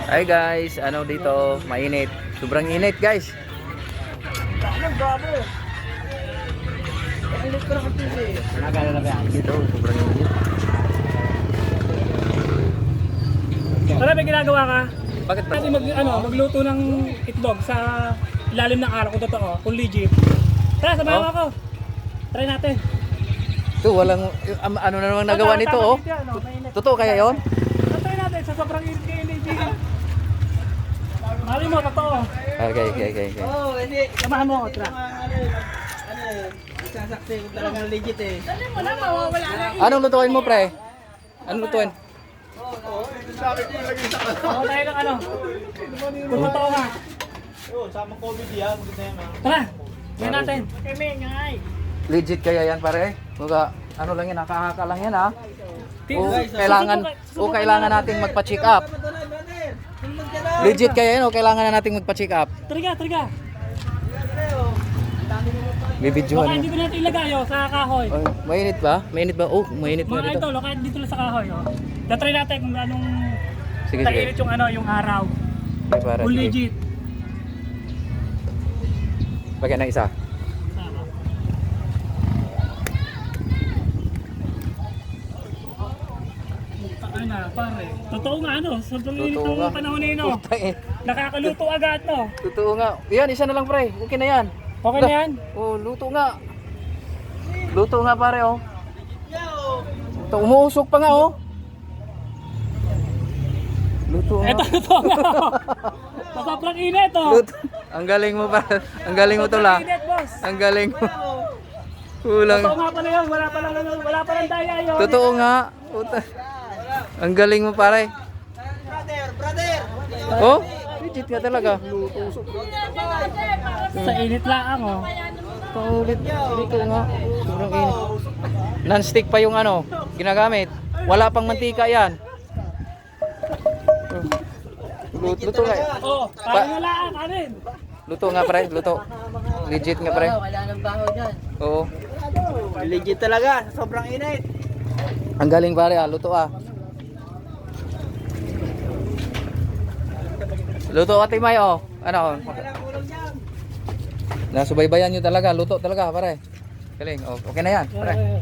Hi guys, ano dito, mainit. Sobrang init guys. Dito, sobrang init. Wala, may ginagawa ka? Bakit ba? Natin magluto ng itlog sa ilalim ng araw kung totoo, kung legit. Tara, samahan mo ako. Try natin. Ito, walang, ano na naman nagawa nito oh. Totoo kaya yon? Try natin, sa sobrang init kay legit. Mali mo, totoo. Okay. Oo, hindi. Samahan mo ako, tara. Sasakti kung talagang legit eh. Wala, mawawala na. Anong lutuin mo pre? Anong lutuin? Oo, tayo ng ano. Kung totoo nga. Oo, samang COVID yan. Maganda yan ah. Tara, gawin natin. Kami, ngay. Legit kaya yan pare? Muga, ano lang yan, nakahaka lang yan ha? Kailangan nating magpa-check up. Legit kaya yan o kailangan na nating magpa-check up? Tariga. Bibidyohan Baka mo. hindi ko natin ilagay sa kahoy. Ay, mainit ba? Mainit ba? Oh, mainit na Mga dito. idol, kahit dito lang sa kahoy. Try natin kung anong Sige. tainit yung araw. Okay, para, Kung sige. legit. Bagay na isa. Ano na, pare. Totoo nga sobrang init Totoo nga. ng panahon nino. Puta eh. Nakakaluto agad no. Totoo nga. Yan, isa na lang pre. Okay na yan. Okay na yan? Oh, luto nga. Luto nga pare oh. Ito, umuusok pa nga oh. Luto nga. Ito, totoo nga. Sa sobrang init Luto. Ang galing mo pa. Ang galing mo to la. Sobrang init, boss. Ang galing mo. Kulang. Totoo nga pala yun. Wala pa lang daya yun. Totoo nga. Puta. Ang galing mo pare. Brother! Oh, legit nga talaga. Sa init lang Paulit. Dito nga. Sobrang init. Non-stick pa yung ano, ginagamit. Wala pang mantika yan. Luto nga. Kaya nga lang, kanin. Luto nga pre, luto. Legit nga pre. Wala nang baho dyan. Oo. Legit talaga. Sobrang init. Ang galing pare luto Luto Ate May oh. Ano? Nasubaybayan nyo talaga, luto talaga pare. Galing. Oh, okay na yan, pare.